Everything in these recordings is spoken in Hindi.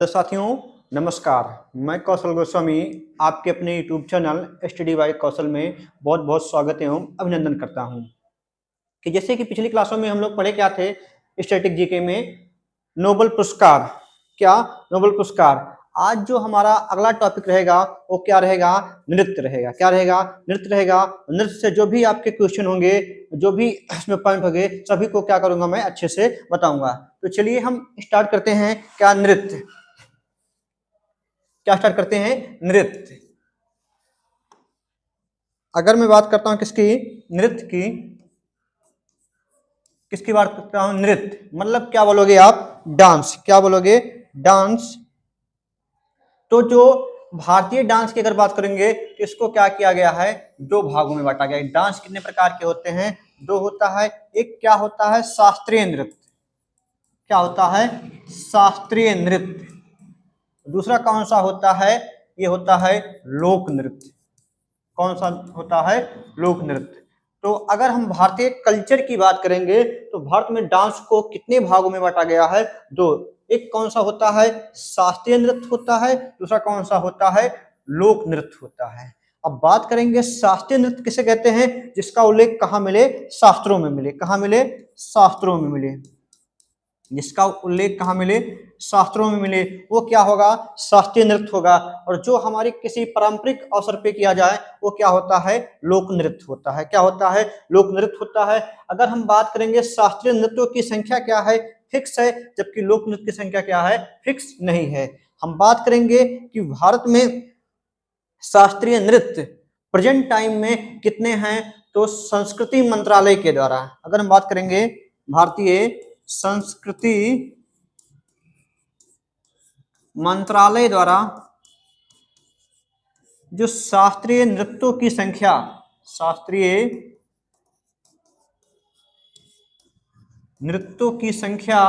तो साथियों नमस्कार। मैं कौशल गोस्वामी आपके अपने यूट्यूब चैनल स्टडी बाय कौशल में बहुत बहुत स्वागत एवं अभिनंदन करता हूं। कि जैसे कि पिछली क्लासों में हम लोग पढ़े क्या थे स्टैटिक जीके में नोबेल पुरस्कार। क्या नोबेल पुरस्कार। आज जो हमारा अगला टॉपिक रहेगा वो क्या रहेगा? नृत्य रहेगा। क्या रहेगा? नृत्य रहेगा। नृत्य से जो भी आपके क्वेश्चन होंगे, जो भी इसमें पॉइंट होंगे, सभी को क्या करूंगा मैं अच्छे से बताऊंगा। तो चलिए हम स्टार्ट करते हैं। क्या नृत्य, क्या स्टार्ट करते हैं? नृत्य। अगर मैं बात करता हूं किसकी? नृत्य की। किसकी बात करता हूं? नृत्य मतलब क्या बोलोगे आप? डांस। क्या बोलोगे? डांस। तो जो भारतीय डांस की अगर बात करेंगे तो इसको क्या किया गया है? दो भागों में बांटा गया है। डांस कितने प्रकार के होते हैं? दो होता है। एक क्या होता है? शास्त्रीय नृत्य। क्या होता है? शास्त्रीय नृत्य। दूसरा कौन सा होता है? ये होता है लोक नृत्य। कौन सा होता है? लोक नृत्य। तो अगर हम भारतीय कल्चर की बात करेंगे तो भारत में डांस को कितने भागों में बांटा गया है? दो। एक कौन सा होता है? शास्त्रीय नृत्य होता है। दूसरा कौन सा होता है? लोक नृत्य होता है। अब बात करेंगे शास्त्रीय नृत्य किसे कहते हैं? जिसका उल्लेख कहाँ मिले? शास्त्रों में मिले। कहाँ मिले? शास्त्रों में मिले। जिसका उल्लेख कहाँ मिले? शास्त्रों में मिले। वो क्या होगा? शास्त्रीय नृत्य होगा। और जो हमारे किसी पारंपरिक अवसर पे किया जाए वो क्या होता है? लोक नृत्य होता है। क्या होता है? लोक नृत्य होता है। अगर हम बात करेंगे शास्त्रीय नृत्यों की संख्या क्या है? फिक्स है। जबकि लोक नृत्य की संख्या क्या है? फिक्स नहीं है। हम बात करेंगे कि भारत में शास्त्रीय नृत्य प्रेजेंट टाइम में कितने हैं? तो संस्कृति मंत्रालय के द्वारा, अगर हम बात करेंगे भारतीय संस्कृति मंत्रालय द्वारा जो शास्त्रीय नृत्यों की संख्या, शास्त्रीय नृत्यों की संख्या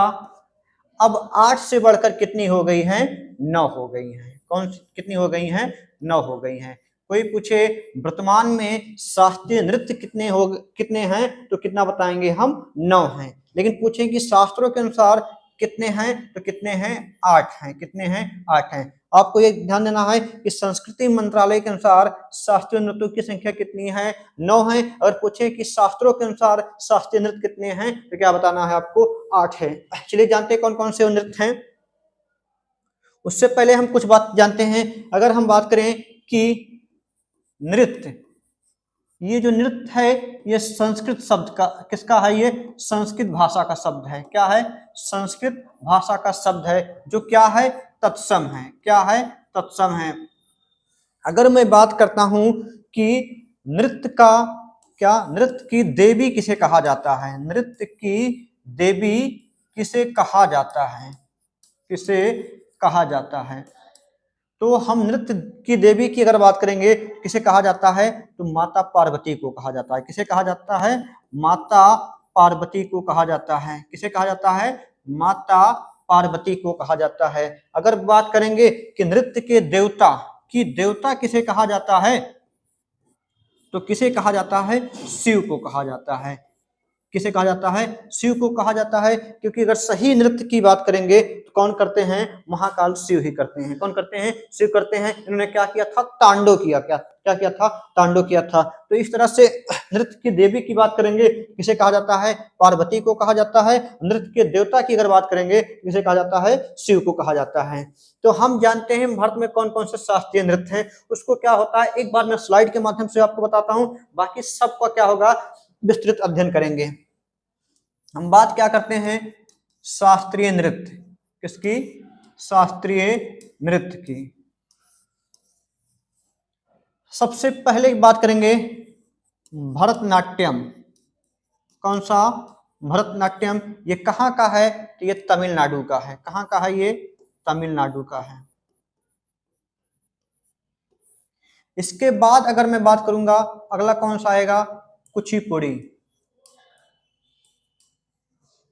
अब 8 से बढ़कर कितनी हो गई है? 9 हो गई है। कौन कितनी हो गई है? 9 हो गई है। कोई पूछे वर्तमान में शास्त्रीय नृत्य कितने हैं तो कितना बताएंगे हम? 9 हैं। लेकिन पूछे कि शास्त्रों के अनुसार कितने हैं तो कितने हैं? 8 हैं। कितने हैं? 8 हैं। आपको ये ध्यान देना है कि संस्कृति मंत्रालय के अनुसार शास्त्रीय नृत्यों की संख्या कितनी है? 9 है। अगर पूछे कि शास्त्रों के अनुसार शास्त्रीय नृत्य कितने हैं तो क्या बताना है आपको? 8 है। चलिए जानते हैं कौन कौन से नृत्य हैं। उससे पहले हम कुछ बात जानते हैं। अगर हम बात करें कि नृत्य, ये जो नृत्य है ये संस्कृत शब्द का, किसका है? ये संस्कृत भाषा का शब्द है। क्या है? संस्कृत भाषा का शब्द है जो क्या है? तत्सम है। क्या है? तत्सम है। अगर मैं बात करता हूं कि नृत्य का, क्या नृत्य की देवी किसे कहा जाता है? नृत्य की देवी किसे कहा जाता है? किसे कहा जाता है? तो हम नृत्य की देवी की अगर बात करेंगे किसे कहा जाता है तो माता पार्वती को कहा जाता है। किसे कहा जाता है? माता पार्वती को कहा जाता है। किसे कहा जाता है? माता पार्वती को कहा जाता है। अगर बात करेंगे कि नृत्य के देवता की देवता किसे कहा जाता है तो किसे कहा जाता है? शिव को कहा जाता है। किसे कहा जाता है? शिव को कहा जाता है। क्योंकि अगर सही नृत्य की बात करेंगे तो कौन करते हैं? महाकाल शिव ही करते हैं। कौन करते हैं? शिव करते हैं। इन्होंने क्या किया था? तांडव किया। क्या क्या किया था? तांडव किया था। तो इस तरह से नृत्य की देवी की बात करेंगे किसे कहा जाता है? पार्वती को कहा जाता है। नृत्य के देवता की अगर बात करेंगे किसे कहा जाता है? शिव को कहा जाता है। तो हम जानते हैं भारत में कौन कौन से शास्त्रीय नृत्य हैं। उसको क्या होता है एक बार मैं स्लाइड के माध्यम से आपको बताता हूं, बाकी सबका क्या होगा विस्तृत अध्ययन करेंगे। हम बात क्या करते हैं? शास्त्रीय नृत्य। किसकी? शास्त्रीय नृत्य की। सबसे पहले बात करेंगे भरतनाट्यम। कौन सा? भरतनाट्यम। ये कहाँ का है तो ये तमिलनाडु का है। कहाँ का है? ये तमिलनाडु का है। इसके बाद अगर मैं बात करूंगा अगला कौन सा आएगा? कुचिपुड़ी।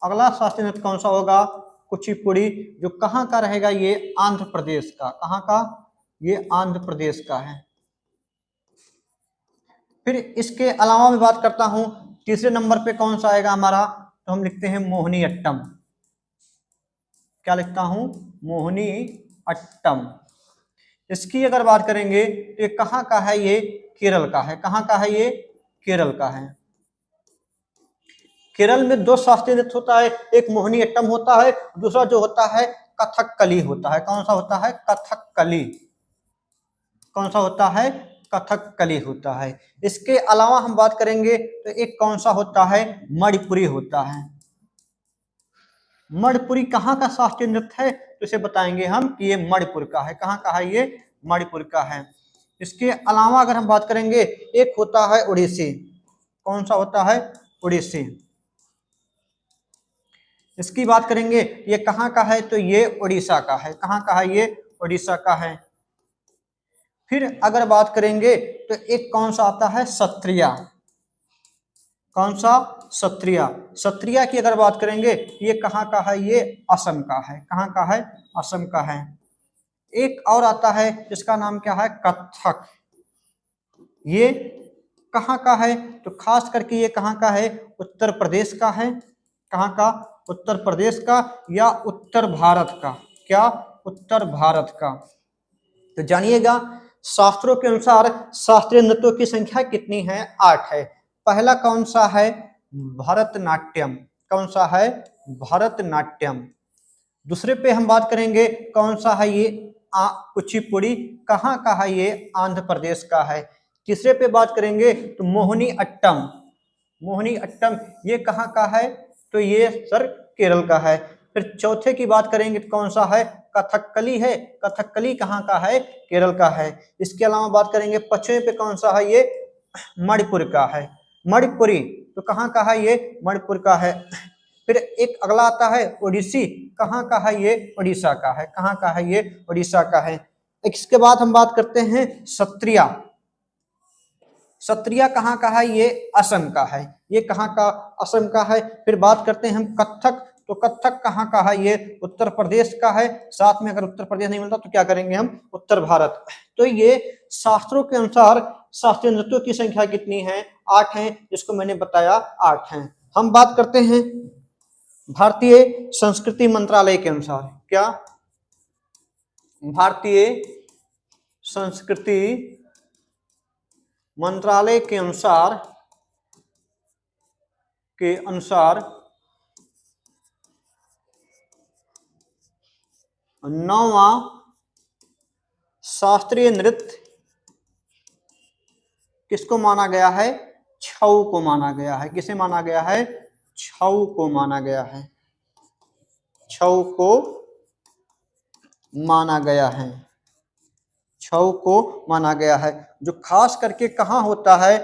अगला शास्त्रीय नृत्य कौन सा होगा? कुचिपुड़ी। जो कहाँ का रहेगा? ये आंध्र प्रदेश का। कहाँ का? ये आंध्र प्रदेश का है। फिर इसके अलावा मैं बात करता हूं तीसरे नंबर पे कौन सा आएगा हमारा तो हम लिखते हैं मोहिनी अट्टम। क्या लिखता हूं? मोहिनी अट्टम। इसकी अगर बात करेंगे तो ये कहाँ का है, ये केरल का है। कहाँ का है, ये केरल का है। केरल में दो शास्त्रीय नृत्य होता है, एक मोहिनी अट्टम होता है, दूसरा जो होता है कथकली होता है। कौन सा होता है, कथकली। कौन सा होता है, कथकली होता है। इसके अलावा हम बात करेंगे तो एक कौन सा होता है, मणिपुरी होता है। मणिपुरी कहाँ का शास्त्रीय नृत्य है, तो इसे बताएंगे हम कि ये मणिपुर का है। कहाँ का है, ये मणिपुर का है। इसके अलावा अगर हम बात करेंगे, एक होता है उड़ीसी। कौन सा होता है, उड़ीसी। इसकी बात करेंगे ये कहाँ का है, तो ये उड़ीसा का है। कहाँ का है, ये उड़ीसा का है। फिर अगर बात करेंगे तो एक कौन सा आता है, सत्रिया। कौन सा, सत्रिया। सत्रिया की अगर बात करेंगे ये कहाँ का है, ये असम का है। कहाँ का है, असम का है। एक और आता है जिसका नाम क्या है, कथक। ये कहाँ का है, तो खास करके ये कहाँ का है, उत्तर प्रदेश का है। कहाँ का, उत्तर प्रदेश का या उत्तर भारत का। क्या, उत्तर भारत का। तो जानिएगा शास्त्रों के अनुसार शास्त्रीय नृत्यों की संख्या कितनी है, 8 है। पहला कौन सा है, भरतनाट्यम। कौन सा है, भरतनाट्यम। दूसरे पे हम बात करेंगे कौन सा है, ये कुचिपुड़ी। कहाँ का है, ये आंध्र प्रदेश का है। तीसरे पे बात करेंगे तो मोहिनी अट्टम। मोहिनी अट्टम ये कहाँ का है, तो ये सर केरल का है। फिर चौथे की बात करेंगे तो कौन सा है, कथकली है। कथकली कहाँ का है, केरल का है। इसके अलावा बात करेंगे पश्चिमी पे कौन सा है, ये मणिपुर का है। मणिपुरी तो कहाँ का है, ये मणिपुर का है। फिर एक अगला आता है ओडिसी। कहाँ का है, ये उड़ीसा का है। कहाँ का है, ये उड़ीसा का है। इसके बाद हम बात करते हैं सत्रिया। सत्रिया कहाँ का है, ये असम का है। ये कहाँ का, असम का है। फिर बात करते हैं हम कथक। तो कथक कहाँ का है, ये उत्तर प्रदेश का है। साथ में अगर उत्तर प्रदेश नहीं मिलता तो क्या करेंगे हम, उत्तर भारत। तो ये शास्त्रों के अनुसार शास्त्रीय नृत्यों की संख्या कितनी है, 8 है, जिसको मैंने बताया 8 है। हम बात करते हैं भारतीय संस्कृति मंत्रालय के अनुसार। क्या, भारतीय संस्कृति मंत्रालय के अनुसार 9वां शास्त्रीय नृत्य किसको माना गया है, छऊ को माना गया है। किसे माना गया है, छऊ को माना गया है। छऊ को माना गया है। छऊ को माना गया है, जो खास करके कहाँ होता है,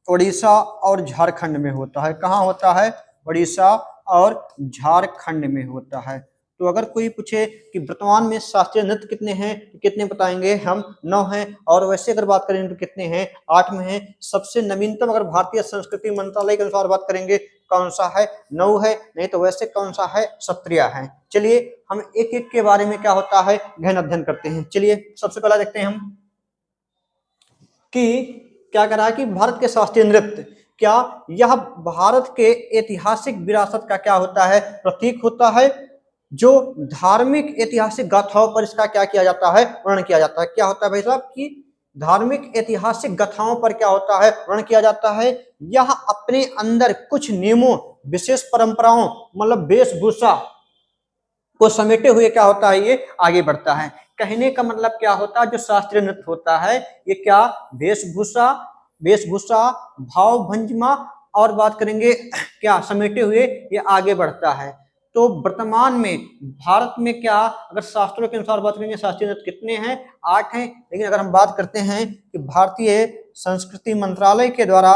उड़ीसा और झारखंड में होता है। कहाँ होता है, उड़ीसा और झारखंड में होता है। तो अगर कोई पूछे कि वर्तमान में शास्त्रीय नृत्य कितने हैं, तो कितने बताएंगे हम, 9 हैं। और वैसे अगर बात करें तो कितने हैं, 8 में हैं। सबसे नवीनतम अगर भारतीय संस्कृति मंत्रालय के अनुसार बात करेंगे कौन सा है, 9 है। नहीं तो वैसे कौन सा है, सत्रिया है। चलिए हम एक एक के बारे में क्या होता है गहन अध्ययन करते हैं। चलिए सबसे पहला देखते हैं हम कि क्या करा कि भारत के शास्त्रीय नृत्य, क्या यह भारत के ऐतिहासिक विरासत का क्या होता है, प्रतीक होता है। जो धार्मिक ऐतिहासिक गाथाओं पर इसका क्या किया जाता है, वर्णन किया जाता है। क्या होता है भाई साहब कि धार्मिक ऐतिहासिक गाथाओं पर क्या होता है, वर्णन किया जाता है। यह अपने अंदर कुछ नियमों, विशेष परंपराओं, मतलब वेशभूषा को समेटे हुए क्या होता है, ये आगे बढ़ता है। कहने का मतलब क्या होता है, जो शास्त्रीय नृत्य होता है ये क्या, वेशभूषा भाव भंगिमा और बात करेंगे क्या समेटे हुए ये आगे बढ़ता है। तो वर्तमान में भारत में क्या, अगर शास्त्रों के अनुसार बात करेंगे शास्त्रीय नृत्य कितने हैं, 8 हैं। लेकिन अगर हम बात करते हैं कि भारतीय संस्कृति मंत्रालय के द्वारा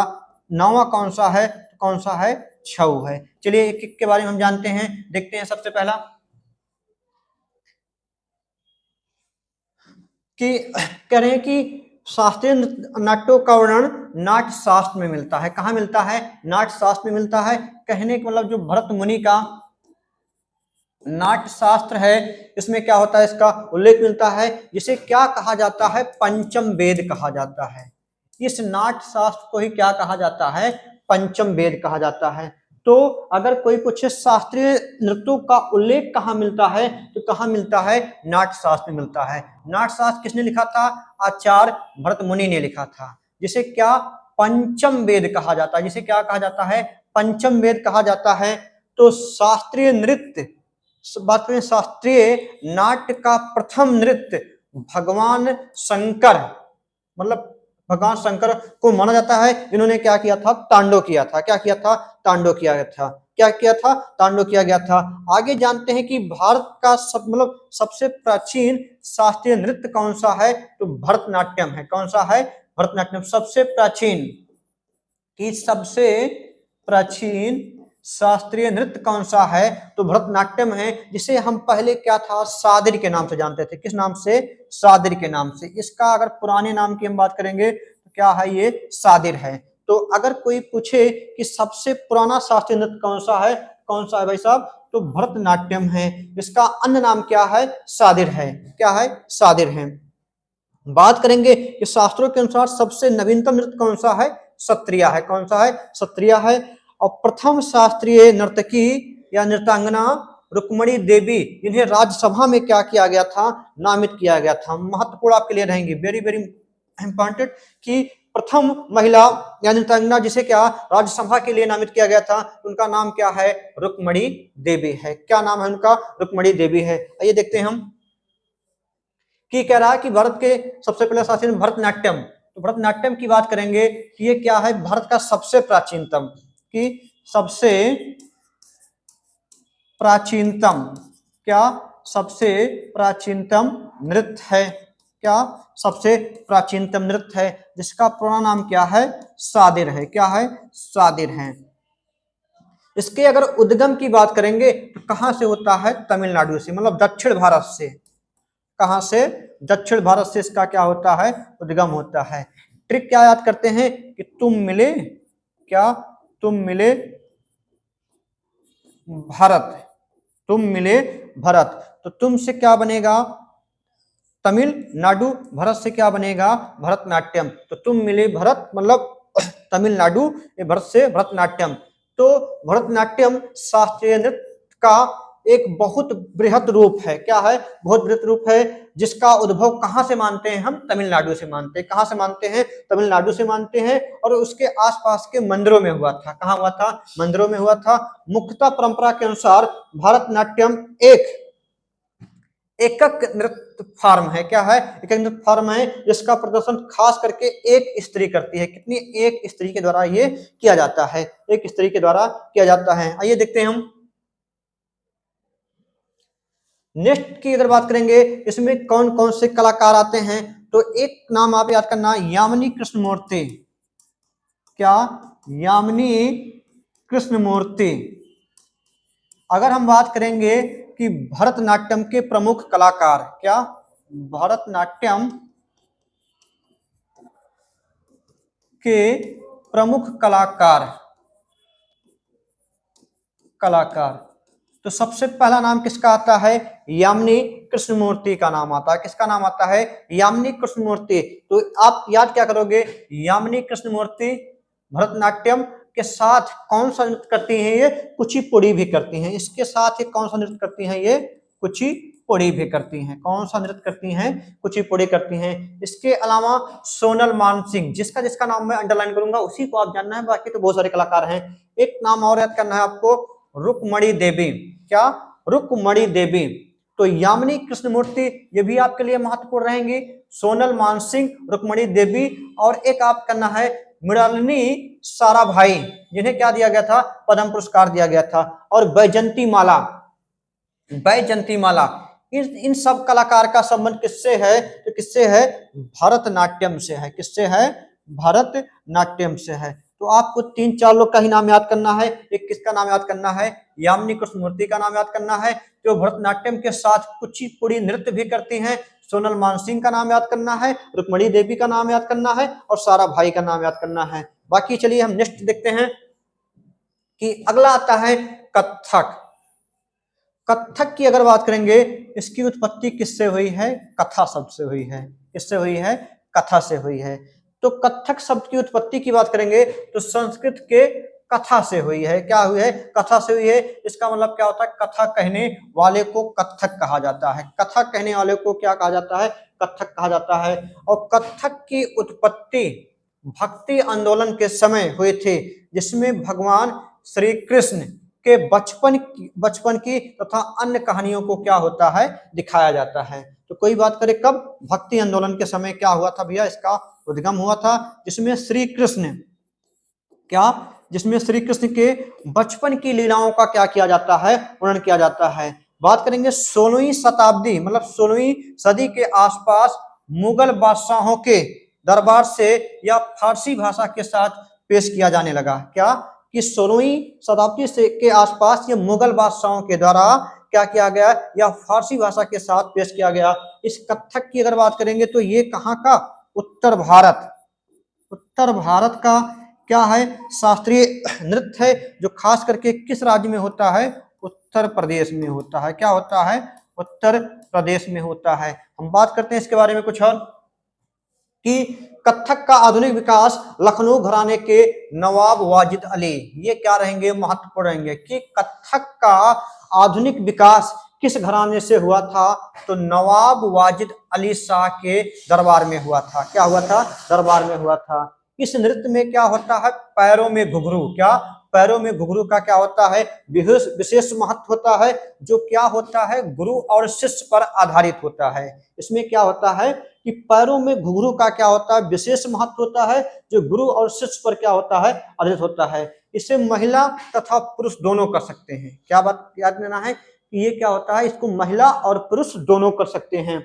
9वां कौन सा है, तो कौन सा है, छऊ है। चलिए एक एक के बारे में हम जानते हैं, देखते हैं। सबसे पहला कि कह रहे हैं कि शास्त्रीय नाट्यों का वर्णन नाट्य शास्त्र में मिलता है। कहाँ मिलता है, नाट्य शास्त्र में मिलता है। कहने का मतलब जो भरत मुनि का नाट्य शास्त्र है इसमें क्या होता है, इसका उल्लेख मिलता है, जिसे क्या कहा जाता है, पंचम वेद कहा जाता है। इस नाट्य शास्त्र को ही क्या कहा जाता है, पंचम वेद कहा जाता है। तो अगर कोई पूछे शास्त्रीय नृत्यों का उल्लेख कहाँ मिलता है, तो कहाँ मिलता है, नाट्य शास्त्र में मिलता है। नाट्य शास्त्र किसने लिखा था, आचार्य भरत मुनि ने लिखा था, जिसे क्या पंचम वेद कहा जाता है, जिसे क्या कहा जाता है, पंचम वेद कहा जाता है। तो शास्त्रीय नृत्य, बात करें शास्त्रीय नाट्य का प्रथम नृत्य भगवान शंकर, मतलब भगवान शंकर को माना जाता है, इन्होंने क्या किया था, तांडव किया था। क्या किया था, तांडव किया गया था। क्या किया था, तांडव किया गया था। आगे जानते हैं कि भारत का मतलब सबसे प्राचीन शास्त्रीय नृत्य कौन सा है, तो भरतनाट्यम है। कौन सा है, भरतनाट्यम सबसे प्राचीन। कि सबसे प्राचीन शास्त्रीय नृत्य कौन सा है, तो भरतनाट्यम है, जिसे हम पहले क्या था, सादिर के नाम से जानते थे। किस नाम से, सादिर के नाम से। इसका अगर पुराने नाम की हम बात करेंगे तो क्या है, ये सादिर है। तो अगर कोई पूछे कि सबसे पुराना शास्त्रीय नृत्य कौन सा है भाई साहब, तो भरतनाट्यम है। इसका अन्य नाम क्या है, सादिर है। क्या है, सादिर है। बात करेंगे कि शास्त्रों के अनुसार सबसे नवीनतम नृत्य कौन सा है, सत्रिया है। कौन सा है, सत्रिया है। और प्रथम शास्त्रीय नर्तकी या नृत्यांगना रुक्मणी देवी, इन्हें राज्यसभा में क्या किया गया था, नामित किया गया था। महत्वपूर्ण आपके लिए रहेंगी, वेरी वेरी इंपॉर्टेंट, कि प्रथम महिला या नृत्यांगना जिसे क्या राज्यसभा के लिए नामित किया गया था, उनका नाम क्या है, रुक्मणी देवी है। क्या नाम है उनका, रुक्मणी देवी है। आइए देखते हैं हम कि कह रहा है कि भारत के सबसे पहले शास्त्रीय भरतनाट्यम। तो भरतनाट्यम की बात करेंगे कि ये क्या है, भारत का सबसे प्राचीनतम, कि सबसे प्राचीनतम, क्या सबसे प्राचीनतम नृत्य है। क्या सबसे प्राचीनतम नृत्य है, जिसका पूरा नाम क्या है, सादिर है। क्या है, सादिर है। इसके अगर उद्गम की बात करेंगे तो कहां से होता है, तमिलनाडु से, मतलब दक्षिण भारत से। कहां से, दक्षिण भारत से इसका क्या होता है, उद्गम होता है। ट्रिक क्या याद करते हैं कि तुम मिले, क्या तुम मिले भारत, तुम मिले भारत, तो तुम से क्या बनेगा, तमिलनाडु, भरत से क्या बनेगा, भरतनाट्यम। तो तुम मिले भरत मतलब तमिलनाडु, भरत से भरतनाट्यम। तो भरतनाट्यम शास्त्रीय नृत्य का एक बहुत बृहद रूप है। क्या है, बहुत बृहद रूप है, जिसका उद्भव कहां से मानते हैं हम, तमिलनाडु से मानते हैं। कहां से मानते हैं, तमिलनाडु से मानते हैं। और उसके आसपास के मंदिरों में हुआ था। कहां हुआ था, मंदिरों में हुआ था। मुख्यतः परंपरा के अनुसार भरतनाट्यम एक एकक नृत्य फॉर्म है। क्या है, एकक नृत्य फॉर्म है, जिसका प्रदर्शन खास करके एक स्त्री करती है। कितनी, एक स्त्री के द्वारा ये किया जाता है, एक स्त्री के द्वारा किया जाता है। आइए देखते हैं हम नेक्स्ट की अगर बात करेंगे, इसमें कौन कौन से कलाकार आते हैं, तो एक नाम आप याद करना, यामिनी कृष्णमूर्ति। क्या, यामिनी कृष्णमूर्ति। अगर हम बात करेंगे कि भरतनाट्यम के प्रमुख कलाकार, क्या भरतनाट्यम के प्रमुख कलाकार, तो सबसे पहला नाम किसका आता है, यामिनी कृष्णमूर्ति का नाम आता है। किसका नाम आता है, यामिनी कृष्णमूर्ति। तो आप याद क्या करोगे, यामिनी कृष्णमूर्ति भरतनाट्यम के साथ कौन सा नृत्य करती हैं, ये कुचिपुड़ी भी करती हैं। इसके साथ ये कौन सा नृत्य करती हैं, ये कुचिपुड़ी भी करती हैं। कौन सा नृत्य करती हैं, कुचिपुड़ी करती हैं। इसके अलावा सोनल मानसिंह, जिसका जिसका नाम मैं अंडरलाइन करूंगा उसी को आप जानना है, बाकी तो बहुत सारे कलाकार हैं। एक नाम और याद करना है आपको, रुक्मणी देवी। क्या, रुक्मणी देवी। तो यामिनी कृष्णमूर्ति ये भी आपके लिए महत्वपूर्ण रहेंगी, सोनल मानसिंह, रुक्मणी देवी, और एक आप करना है मृणालिनी साराभाई, जिन्हें क्या दिया गया था, पद्म पुरस्कार दिया गया था। और बैजंती माला, बैजंती माला। इन सब कलाकार का संबंध किससे है, तो किससे है, भरतनाट्यम से है। किससे है, भरतनाट्यम से है। तो आपको तीन चार लोग का ही नाम याद करना है। एक किसका नाम याद करना है, यामिनी कृष्णमूर्ति का नाम याद करना है, जो भरतनाट्यम के साथ कुचिपुड़ी नृत्य भी करती हैं। सोनल मानसिंह का नाम याद करना है, रुक्मणी देवी का नाम याद करना है, और सारा भाई का नाम याद करना है। बाकी चलिए हम नेक्स्ट देखते हैं कि अगला आता है कथक। कथक की अगर बात करेंगे, इसकी उत्पत्ति किससे हुई है, कथा शब्द से हुई है। किससे हुई है, कथा से हुई है। तो कथक शब्द की उत्पत्ति की बात करेंगे तो संस्कृत के कथा से हुई है। क्या हुई है? कथा से हुई है। इसका मतलब क्या होता है? कथा कहने वाले को कथक कहा जाता है। कथा कहने वाले को क्या कहा जाता है? कथक कहा जाता है। और कथक की उत्पत्ति भक्ति आंदोलन के समय हुए थे, जिसमें भगवान श्री कृष्ण के बचपन की तथा अन्य कहानियों को क्या होता है? दिखाया जाता है। तो कोई बात करें कब? भक्ति आंदोलन के समय क्या हुआ था भैया? इसका उद्गम हुआ था, जिसमें श्री कृष्ण जिसमें श्री कृष्ण के बचपन की लीलाओं का क्या किया जाता है? वर्णन किया जाता है। बात करेंगे 16वीं शताब्दी मतलब 16वीं सदी के आसपास मुगल बादशाहों के दरबार से या फारसी भाषा के साथ पेश किया जाने लगा। क्या कि 16वीं शताब्दी से के आसपास ये मुगल बादशाहों के द्वारा क्या किया गया? या फारसी भाषा के साथ पेश किया गया। इस कथक की अगर बात करेंगे तो ये कहाँ का? उत्तर भारत का क्या है? शास्त्रीय नृत्य है, जो खास करके किस राज्य में होता है? उत्तर प्रदेश में होता है। क्या होता है? उत्तर प्रदेश में होता है। हम बात करते हैं इसके बारे में कुछ और कि कथक का आधुनिक विकास लखनऊ घराने के नवाब वाजिद अली, ये क्या रहेंगे? महत्वपूर्ण रहेंगे कि कथक का आधुनिक विकास किस घराने से हुआ था? तो नवाब वाजिद अली शाह के दरबार में हुआ था। क्या हुआ था? दरबार में हुआ था। इस नृत्य में क्या होता है? पैरों में घुंघरू। क्या? पैरों में घुंघरू का क्या होता है? विशेष महत्व होता है, जो क्या होता है? गुरु और शिष्य पर आधारित होता है। इसमें क्या होता है कि पैरों में घुंघरू का क्या होता है? विशेष महत्व होता है, जो गुरु और शिष्य पर क्या होता है? आधारित होता है। इसे महिला तथा पुरुष दोनों कर सकते हैं। क्या बात याद रखना है कि ये क्या होता है? इसको महिला और पुरुष दोनों कर सकते हैं।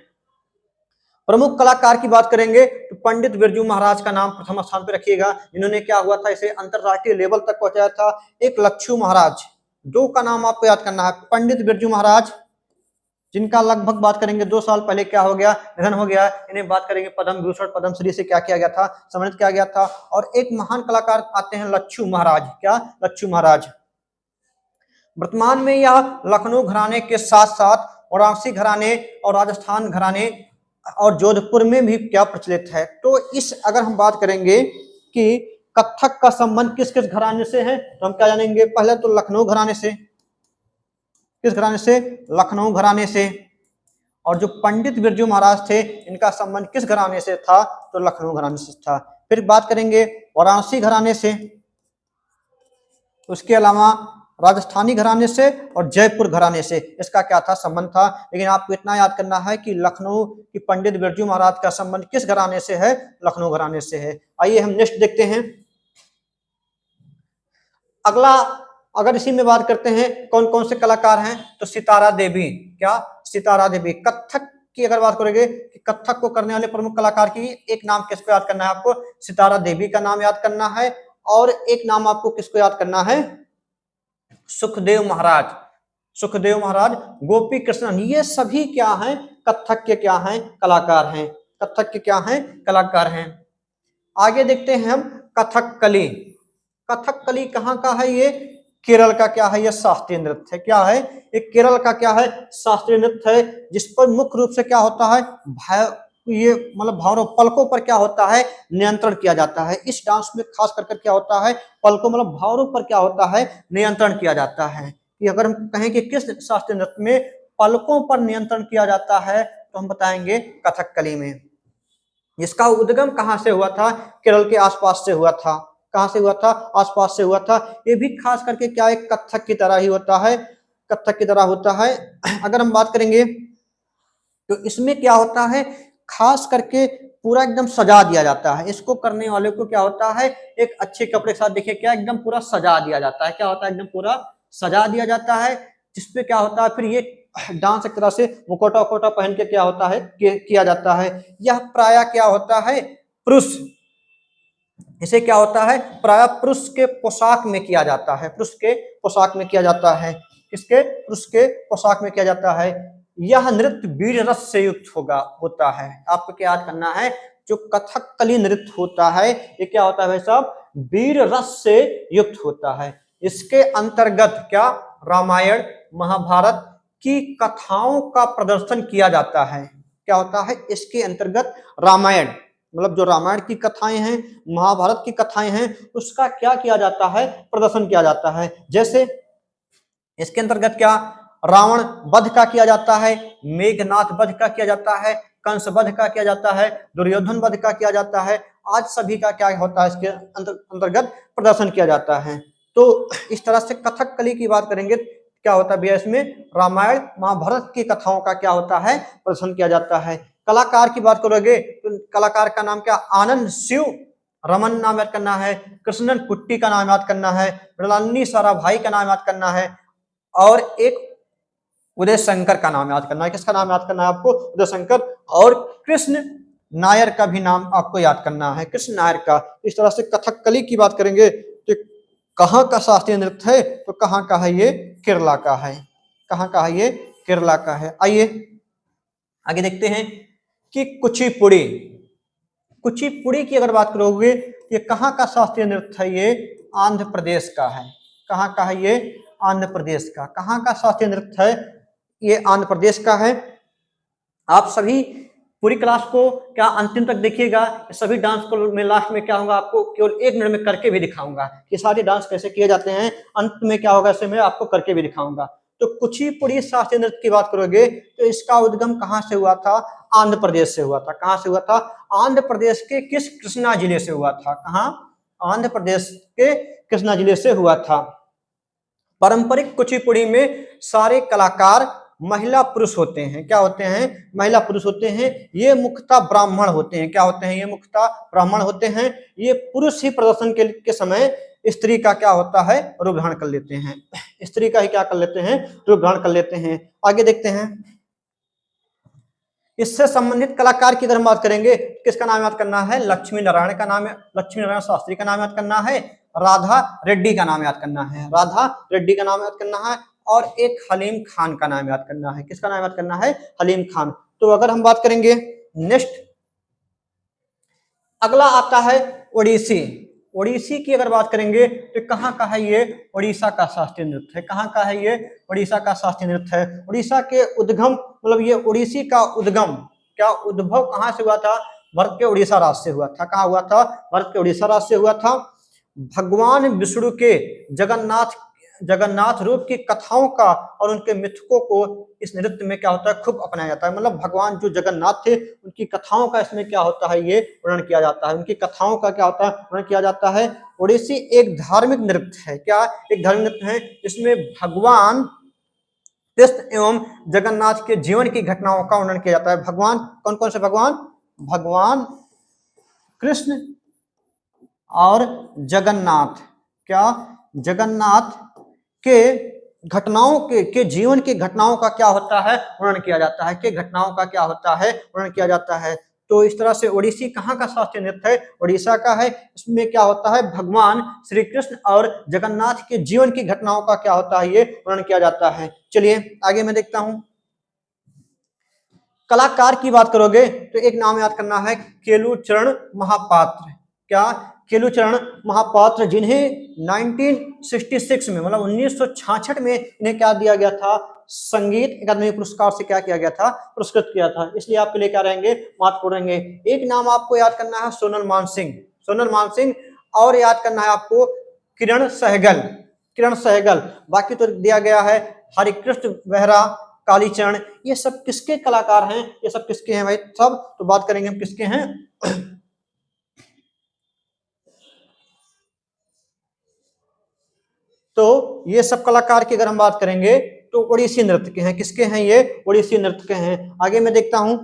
प्रमुख कलाकार की बात करेंगे तो पंडित बिरजू महाराज का नाम प्रथम स्थान पर रखिएगा। इन्होंने क्या हुआ था? इसे अंतरराष्ट्रीय लेवल तक पहुंचाया था। एक लच्छू महाराज, दो का नाम आपको याद करना है। पंडित बिरजू महाराज, जिनका लगभग बात करेंगे 2 साल पहले क्या हो गया? निधन हो गया। इन्हें बात करेंगे पद्म भूषण पद्मश्री से क्या किया गया था? सम्मानित किया गया था। और एक महान कलाकार आते हैं लच्छू महाराज। क्या? लच्छू महाराज। वर्तमान में यह लखनऊ घराने के साथ साथ वाराणसी घराने और राजस्थान घराने और जोधपुर में भी क्या प्रचलित है। तो इस अगर हम बात करेंगे कि कथक का संबंध किस किस घराने से है, तो हम क्या जानेंगे? पहले तो लखनऊ घराने से। किस घराने से? लखनऊ घराने से। और जो पंडित बिरजू महाराज थे, इनका संबंध किस घराने से था? तो लखनऊ घराने से था। फिर बात करेंगे वाराणसी घराने से, उसके अलावा राजस्थानी घराने से और जयपुर घराने से इसका क्या था? संबंध था। लेकिन आपको इतना याद करना है कि लखनऊ की पंडित बिरजू महाराज का संबंध किस घराने से है? लखनऊ घराने से है। आइए हम नेक्स्ट देखते हैं। अगला अगर इसी में बात करते हैं कौन कौन से कलाकार हैं, तो सितारा देवी। क्या? सितारा देवी। कथक की अगर बात करेंगे कि कथक को करने वाले प्रमुख कलाकार की एक नाम किसको याद करना है आपको? सितारा देवी का नाम याद करना है। और एक नाम आपको किसको याद करना है? सुखदेव महाराज। सुखदेव महाराज, गोपी कृष्णन, ये सभी क्या हैं? कथक के क्या हैं? कलाकार हैं। कथक के क्या हैं? कलाकार हैं। आगे देखते हैं हम कथकली। कथकली कहाँ का है? ये केरल का क्या है? ये शास्त्रीय नृत्य है। क्या है? ये केरल का क्या है? शास्त्रीय नृत्य है, जिस पर मुख्य रूप से क्या होता है? ये मतलब भावों पलकों पर क्या होता है? नियंत्रण किया जाता है। इस डांस में खास करके क्या होता है? पलकों मतलब भावों पर क्या होता है? नियंत्रण किया जाता है। कि अगर हम कहें कि किस शास्त्रीय नृत्य में पलकों पर नियंत्रण किया जाता है, तो हम बताएंगे कथकली में। जिसका उद्गम कहाँ से हुआ था? केरल के आसपास से हुआ था। कहाँ से हुआ था? आसपास से हुआ था। ये भी खास करके क्या है? कथक की तरह ही होता है। कथक की तरह होता है। अगर हम बात करेंगे तो इसमें क्या होता है? खास करके पूरा एकदम सजा दिया जाता है। इसको करने वाले को क्या होता है? एक अच्छे कपड़े के साथ देखिए क्या एकदम पूरा सजा दिया जाता है। क्या होता है? एकदम पूरा सजा दिया जाता है, जिसपे क्या होता है? फिर ये डांस एक तरह से मुकोटा वकोटा पहन के क्या होता है? किया जाता है। यह प्राय क्या होता है? पुरुष, इसे क्या होता है? प्राय पुरुष के पोशाक में किया जाता है। पुरुष के पोशाक में किया जाता है। किसके? पुरुष के पोशाक में किया जाता है। यह नृत्य वीर रस से युक्त होता है। आपको क्या याद करना है? जो कथकली नृत्य होता है, ये क्या होता है भाई साहब? वीर रस से युक्त होता है। इसके अंतर्गत क्या? रामायण महाभारत की कथाओं का प्रदर्शन किया जाता है। क्या होता है? इसके अंतर्गत रामायण मतलब जो रामायण की कथाएं हैं, महाभारत की कथाएं हैं, उसका क्या किया जाता है, प्रदर्शन किया जाता है। जैसे इसके अंतर्गत क्या रावण वध का किया जाता है, मेघनाथ वध का किया जाता है, कंस वध का किया जाता है, दुर्योधन वध का किया जाता है, आज सभी का क्या होता है इसके अंतर्गत प्रदर्शन किया जाता है। तो इस तरह से कथकली की बात करेंगे क्या होता है भैया, इसमें रामायण महाभारत की कथाओं का क्या होता है, प्रदर्शन किया जाता है। कलाकार की बात करोगे तो कलाकार का नाम क्या, आनंद शिव रमन नाम याद करना है, कृष्णन कुट्टी का नाम याद करना है, मृणालिनी साराभाई का नाम याद करना है, और एक उदय शंकर का नाम याद करना है। किसका नाम याद करना है आपको, उदय शंकर। और कृष्ण नायर का भी नाम आपको याद करना है, कृष्ण नायर का। इस तरह से कथकली की बात करेंगे तो कहाँ का शास्त्रीय नृत्य है, तो कहाँ का है ये, केरला का है। कहाँ का है ये, केरला का है। आइए आगे देखते हैं कि कुचिपुड़ी। कुचिपुड़ी की अगर बात करोगे ये कहाँ का शास्त्रीय नृत्य है, ये आंध्र प्रदेश का है। कहाँ का है ये, आंध्र प्रदेश का। कहाँ का शास्त्रीय नृत्य है, ये आंध्र प्रदेश का है। आप सभी पूरी क्लास को क्या अंतिम तक देखिएगा, सभी डांस को मैं लास्ट में क्या होगा आपको केवल 1 मिनट में करके भी दिखाऊंगा कि सारे डांस कैसे किए जाते हैं। अंत में क्या होगा, इसे मैं आपको करके भी दिखाऊंगा। तो कुचिपुड़ी शास्त्रीय नृत्य की बात करोगे तो इसका उद्गम कहाँ से हुआ था, आंध्र प्रदेश से हुआ था। कहाँ से हुआ था, आंध्र प्रदेश के किस कृष्णा जिले से हुआ था, कहाँ, आंध्र प्रदेश के कृष्णा जिले से हुआ था। पारंपरिक कुचिपुड़ी में सारे कलाकार महिला पुरुष होते हैं। क्या होते हैं, महिला पुरुष होते हैं। ये मुख्यतः ब्राह्मण होते हैं। क्या होते हैं, ये मुख्यतः ब्राह्मण होते हैं। ये पुरुष ही प्रदर्शन के समय स्त्री का क्या होता है, रूप धारण कर लेते हैं। स्त्री का ही क्या कर लेते हैं, रूप धारण कर लेते हैं। आगे देखते हैं, इससे संबंधित कलाकार की अगर बात करेंगे किसका नाम याद करना है, लक्ष्मी नारायण का नाम है, लक्ष्मी नारायण शास्त्री का नाम याद करना है, राधा रेड्डी का नाम याद करना है, राधा रेड्डी का नाम याद करना है, और एक हलीम खान का नाम याद करना है। किसका नाम याद करना है, हलीम खान। तो अगर हम बात करेंगे नेक्स्ट, अगला आता है ओडिसी। ओडिसी की अगर बात करेंगे तो कहाँ का है ये, उड़ीसा का शास्त्रीय नृत्य है। कहाँ का है ये, उड़ीसा का शास्त्रीय नृत्य है। उड़ीसा के उद्गम मतलब ये ओडिसी का उद्गम क्या उद्भव कहाँ से हुआ था, भारत के उड़ीसा राज्य से हुआ था। कहाँ हुआ था, भारत के उड़ीसा राज्य से हुआ था। भगवान विष्णु के जगन्नाथ रूप की कथाओं का और उनके मिथकों को इस नृत्य में क्या होता है, खूब अपनाया जाता है। मतलब भगवान जो जगन्नाथ थे उनकी कथाओं का इसमें क्या होता है, ये वर्णन किया जाता है। उनकी कथाओं का क्या होता है, वर्णन किया जाता है। ओडिसी एक धार्मिक नृत्य है। क्या, एक धार्मिक नृत्य है। इसमें भगवान कृष्ण एवं जगन्नाथ के जीवन की घटनाओं का वर्णन किया जाता है। भगवान कौन कौन से भगवान, भगवान कृष्ण और जगन्नाथ, क्या, जगन्नाथ के घटनाओं के जीवन की घटनाओं का क्या होता है, वर्णन किया जाता है। के घटनाओं का क्या होता है, वर्णन किया जाता है। तो इस तरह से ओडिसी कहाँ का शास्त्रीय नृत्य है, ओडिशा का है। इसमें क्या होता है, भगवान श्री कृष्ण और जगन्नाथ के जीवन की घटनाओं का क्या होता है, ये वर्णन किया जाता है। चलिए आगे मैं देखता हूं, कलाकार की बात करोगे तो एक नाम याद करना है, केलुचरण महापात्र। क्या, केलुचरण महापात्र, जिन्हें 1966 में मतलब 1966 में इन्हें क्या दिया गया था, संगीत अकादमी पुरस्कार से क्या किया गया था, पुरस्कृत किया था। इसलिए आपके लिए क्या रहेंगे, महत्वपूर्ण रहेंगे। एक नाम आपको याद करना है, सोनल मानसिंह, सोनल मानसिंह। और याद करना है आपको किरण सहगल, किरण सहगल। बाकी तो दिया गया है हरिकृष्ण बेहरा, कालीचरण। ये सब किसके कलाकार हैं, ये सब किसके हैं भाई सब, तो बात करेंगे हम किसके हैं। तो ये सब कलाकार की अगर हम बात करेंगे तो ओडिसी नृत्य के हैं। किसके हैं ये, ओडिसी नृत्य के हैं। आगे मैं देखता हूं,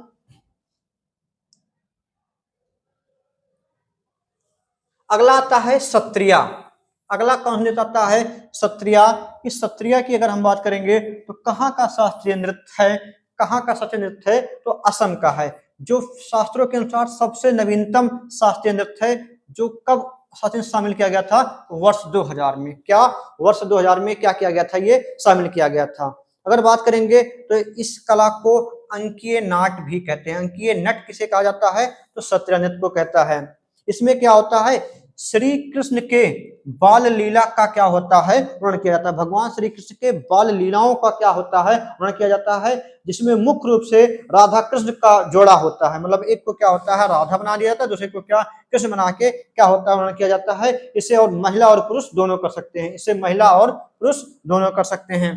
अगला आता है सत्रिया। अगला कौन नृत्य आता है, सत्रिया। इस सत्रिया की अगर हम बात करेंगे तो कहाँ का शास्त्रीय नृत्य है, कहाँ का शास्त्रीय नृत्य है, तो असम का है। जो शास्त्रों के अनुसार सबसे नवीनतम शास्त्रीय नृत्य है, जो कब शास्त्रीय शामिल किया गया था, वर्ष 2000 में। क्या, वर्ष 2000 में क्या किया गया था, ये शामिल किया गया था। अगर बात करेंगे तो इस कला को अंकीय नाट भी कहते हैं। अंकीय नट किसे कहा जाता है, तो सत्रिया नृत्य को कहता है। इसमें क्या होता है, श्री कृष्ण के बाल लीला का क्या होता है, वर्णन किया जाता है। भगवान श्री कृष्ण के बाल लीलाओं का क्या होता है, वर्णन किया जाता है, जिसमें मुख्य रूप से राधा कृष्ण का जोड़ा होता है। मतलब एक को क्या होता है राधा बना दिया जाता है, दूसरे को क्या कृष्ण बना के क्या होता है वर्णन किया जाता है। इसे और महिला और पुरुष दोनों कर सकते हैं, इसे महिला और पुरुष दोनों कर सकते हैं।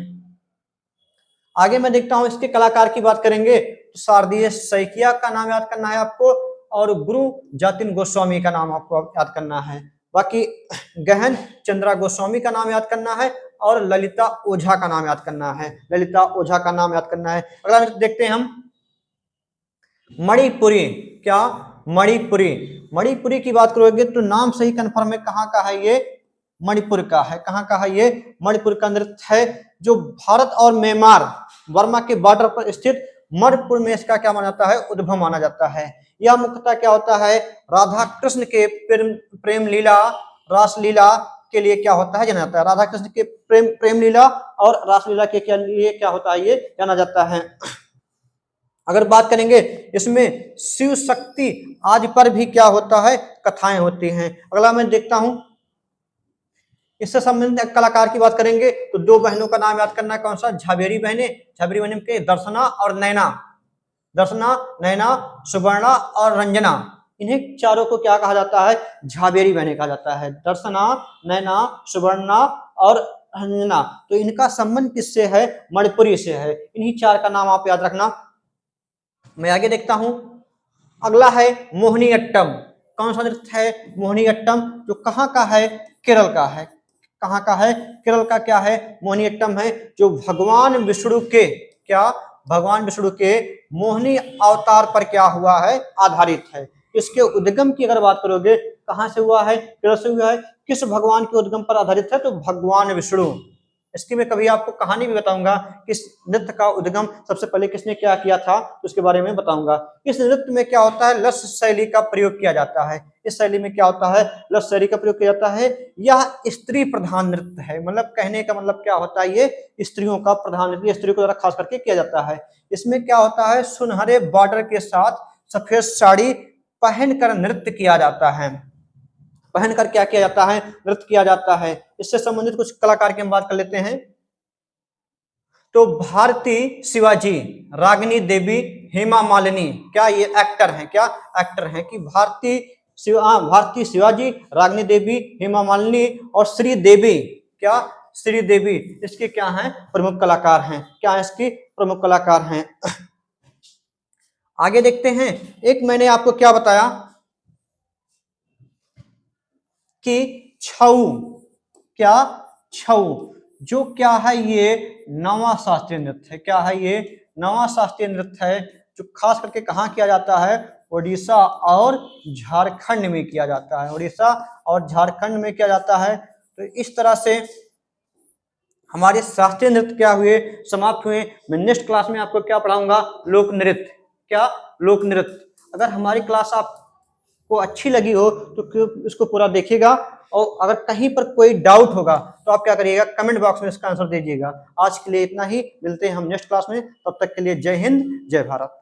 आगे मैं देखता हूं इसके कलाकार की बात करेंगे तो शारदीय सैकिया का नाम याद करना है आपको, और गुरु जातिन गोस्वामी का नाम आपको याद करना है। बाकी गहन चंद्रा गोस्वामी का नाम याद करना है, और ललिता ओझा का नाम याद करना है, ललिता ओझा का नाम याद करना है। अगला देखते हैं हम मणिपुरी। क्या मणिपुरी, मणिपुरी की बात करोगे तो नाम सही कंफर्म है, कहाँ का है ये, मणिपुर का है। कहाँ का है ये, मणिपुर का नृत्य है, जो भारत और म्यांमार वर्मा के बॉर्डर पर स्थित मणिपुर में इसका क्या माना जाता है, उद्भव माना जाता है। यह मुख्यतः क्या होता है, राधा कृष्ण के प्रेम लीला रास लीला के लिए क्या होता है जाना जाता है। राधा कृष्ण के प्रेम लीला और रास लीला के लिए क्या होता है ये जाना जाता है। अगर बात करेंगे इसमें शिव शक्ति आज पर भी क्या होता है कथाएं होती हैं। अगला मैं देखता हूं इससे संबंधित कलाकार की बात करेंगे तो दो बहनों का नाम याद करना है, कौन सा, झाबेरी बहनें। झाबेरी बहनें के दर्शना और नैना, दर्शना, नैना, सुवर्णा और रंजना, इन्हें चारों को क्या कहा जाता है, झाबेरी बहनें कहा जाता है। दर्शना, नैना, सुवर्णा और रंजना, तो इनका संबंध किससे है, मणिपुरी से है। इन्हीं चार का नाम आप याद रखना। मैं आगे देखता हूं, अगला है मोहिनीअट्टम। कौन सा नृत्य है, मोहिनीअट्टम, जो कहाँ का है, केरल का है। कहाँ का है, केरल का क्या है, मोहिनीअट्टम है, जो भगवान विष्णु के क्या, भगवान विष्णु के मोहिनी अवतार पर क्या हुआ है, आधारित है। इसके उद्गम की अगर बात करोगे कहाँ से हुआ है, केरल से हुआ है। किस भगवान के उद्गम पर आधारित है, तो भगवान विष्णु। इसकी मैं कभी आपको कहानी भी बताऊंगा, किस नृत्य का उद्गम सबसे पहले किसने क्या किया था, तो उसके बारे में बताऊंगा। इस नृत्य में क्या होता है, लस शैली का प्रयोग किया जाता है। इस शैली में क्या होता है, लस शैली का प्रयोग किया जाता है। यह स्त्री प्रधान नृत्य है, मतलब कहने का मतलब क्या होता है, ये स्त्रियों का प्रधान नृत्य, स्त्रियों को द्वारा खास करके किया जाता है। इसमें क्या होता है, सुनहरे बॉर्डर के साथ सफेद साड़ी पहनकर नृत्य किया जाता है, पहनकर क्या किया जाता है, नृत्य किया जाता है। इससे संबंधित कुछ कलाकार की हम बात कर लेते हैं। तो भारती शिवाजी, रागिनी देवी, हेमा मालिनी, क्या ये एक्टर हैं, क्या एक्टर हैं कि भारती शिवाजी, रागिनी देवी, हेमा मालिनी और श्री देवी, क्या श्री देवी इसके क्या हैं, प्रमुख कलाकार हैं। क्या है इसकी प्रमुख कलाकार हैं। आगे देखते हैं, एक मैंने आपको क्या बताया कि छऊ, क्या छऊ, जो क्या है ये नवा शास्त्रीय नृत्य है। क्या है ये, नवा शास्त्रीय नृत्य है, जो खास करके कहाँ किया जाता है, उड़ीसा और झारखंड में किया जाता है, उड़ीसा और झारखंड में किया जाता है। तो इस तरह से हमारे शास्त्रीय नृत्य क्या हुए, समाप्त हुए। मैं नेक्स्ट क्लास में आपको क्या पढ़ाऊंगा, लोक नृत्य। क्या, लोक नृत्य। अगर हमारी क्लास आपको अच्छी लगी हो तो इसको पूरा देखिएगा, और अगर कहीं पर कोई डाउट होगा तो आप क्या करिएगा, कमेंट बॉक्स में इसका आंसर दीजिएगा। आज के लिए इतना ही, मिलते हैं हम नेक्स्ट क्लास में, तब तक के लिए जय हिंद, जय भारत।